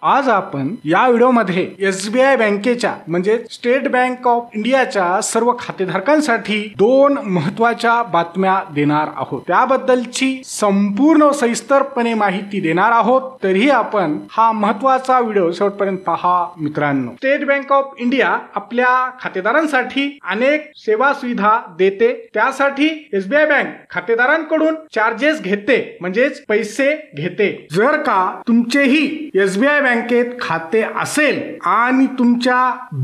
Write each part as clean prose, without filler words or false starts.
आज आपण या व्हिडिओमध्ये एसबीआय बँकेच्या म्हणजे स्टेट बँक ऑफ इंडियाच्या सर्व खातेधारकांसाठी दोन महत्त्वाच्या बातम्या देणार आहोत। त्याबद्दलची संपूर्ण सविस्तरपणे माहिती देणार आहोत। तरीही आपण हा महत्त्वाचा व्हिडिओ शेवटपर्यंत पहा मित्रांनो। स्टेट बँक ऑफ इंडिया आपल्या खातेदारांसाठी अनेक सेवा सुविधा देते। त्यासाठी एसबीआय बँक खातेदारांकडून चार्जेस घेते म्हणजेच पैसे घेते। जर का तुमचेही एसबीआय बँकेत खाते असेल आणि तुमच्या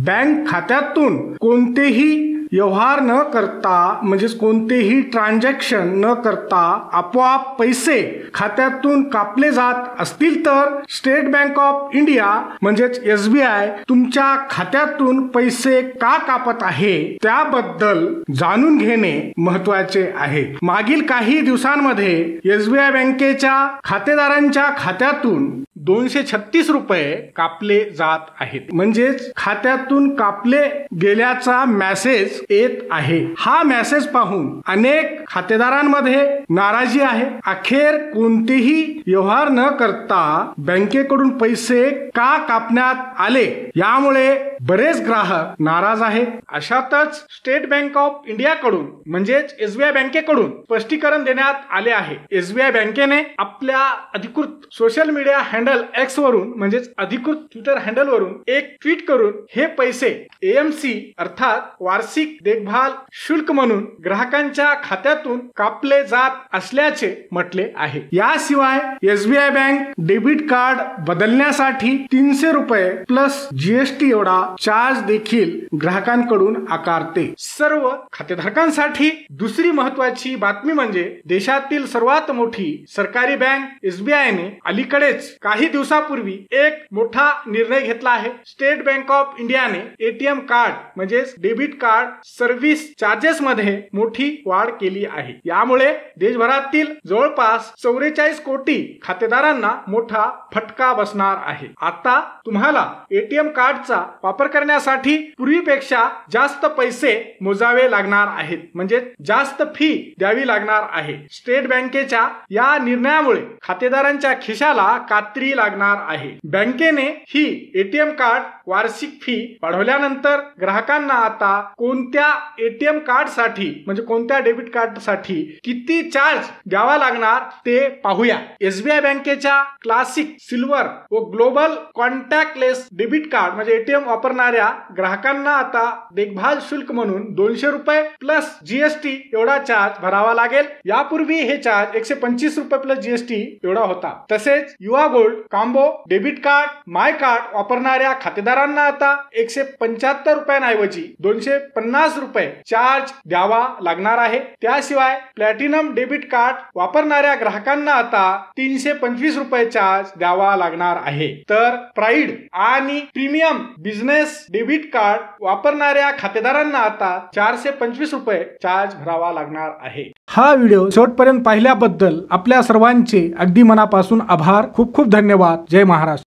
बँक खात्यातून कोणतेही व्यवहार न करता म्हणजेच कोणतेही ट्रान्झॅक्शन न करता आपोआप पैसे खात्यातून कापले जात असतील तर स्टेट बँक ऑफ इंडिया म्हणजेच एसबीआय तुमच्या खात्यातून पैसे का कापत आहे त्याबद्दल जाणून घेणे महत्त्वाचे आहे। मागील काही दिवसांमध्ये एसबीआय बँकेच्या खातेदारांच्या खात्यातून 236 रुपये कापले जात आहेत म्हणजेच खात्यातून कापले गेल्याचा मेसेज येत आहे। हा मेसेज पाहून अनेक खातेदारांमध्ये नाराजी आहे। अखेर कोणतेही व्यवहार न करता बँकेकडून पैसे का कापण्यात आले यामुळे बरेच ग्राहक नाराज आहेत। अशातच स्टेट बँक ऑफ इंडिया कडून म्हणजेच एसबीआय बँकेकडून स्पष्टीकरण देण्यात आले आहे। एसबीआय बँकेने आपल्या अधिकृत सोशल मीडिया हँडल एक्स वरून म्हणजेच अधिकृत ट्विटर हँडल वरून एक ट्विट करून हे पैसे एएमसी अर्थात वार्षिक देखभाल शुल्क म्हणून ग्राहकांच्या खात्यातून कापले जात असल्याचे म्हटले आहे। याशिवाय एसबीआय बँक डेबिट कार्ड बदलण्यासाठी 300 रुपये प्लस जीएसटी एवढा चार्ज देखील ग्राहकांकडून आकारते। सर्व खातेधारकांसाठी दुसरी महत्त्वाची बातमी म्हणजे देशातील सर्वात मोठी सरकारी बँक एसबीआयने अलीकडेच काही दिवसापूर्वी एक मोठा निर्णय घेतला आहे। स्टेट बँक ऑफ इंडियाने एटीएम कार्ड म्हणजेच डेबिट कार्ड सर्व्हिस चार्जेस मध्ये मोठी वाढ केली आहे। यामुळे देशभरातील जवळपास 44 कोटी खातेदारांना मोठा फटका बसणार आहे। आता तुम्हाला एटीएम कार्डचा वापर करण्यासाठी पूर्वीपेक्षा जास्त पैसे मोजावे लागणार आहेत म्हणजे जास्त फी द्यावी लागणार आहे। स्टेट बँकेच्या या निर्णयामुळे खातेदारांच्या खिशाला कात्री लागणार आहे। बँकेने ही एटीएम कार्ड वार्षिक फी वाढवल्यानंतर ग्राहकांना आता कोणत्या एटीएम कार्ड साठी म्हणजे कोणत्या डेबिट कार्ड साठी किती चार्ज द्यावा लागणार ते पाहूया। एसबीआय बँकेच्या क्लासिक, सिल्वर व ग्लोबल कॉन्टॅक्टलेस डेबिट कार्ड म्हणजे एटीएम वापरणाऱ्या ग्राहकांना आता देखभाल शुल्क म्हणून 200 रुपये प्लस जीएसटी एवढा चार्ज भरावा लागेल। यापूर्वी हे चार्ज 125 रुपये प्लस जीएसटी एवढा होता। तसेच युवा गोल्ड कॉम्बो डेबिट कार्ड माय कार्ड वापरणाऱ्या खातेदारांना आता 175 रुपयांऐवजी 250 रुपये चार्ज द्यावा लागणार आहे। त्याशिवाय प्लॅटिनम डेबिट कार्ड वापरणाऱ्या ग्राहकांना आता 325 रुपये चार्ज द्यावा लागणार आहे। तर प्राइड आणि प्रीमियम बिझनेस डेबिट कार्ड वापरणाऱ्या खातेदारांना आता 425 रुपये चार्ज भरावा लागणार आहे। हा व्हिडिओ शेवटपर्यंत पाहिल्याबद्दल आपल्या सर्वांचे अगदी मनापासून आभार। खूप खूप धन्यवाद। जय महाराष्ट्र।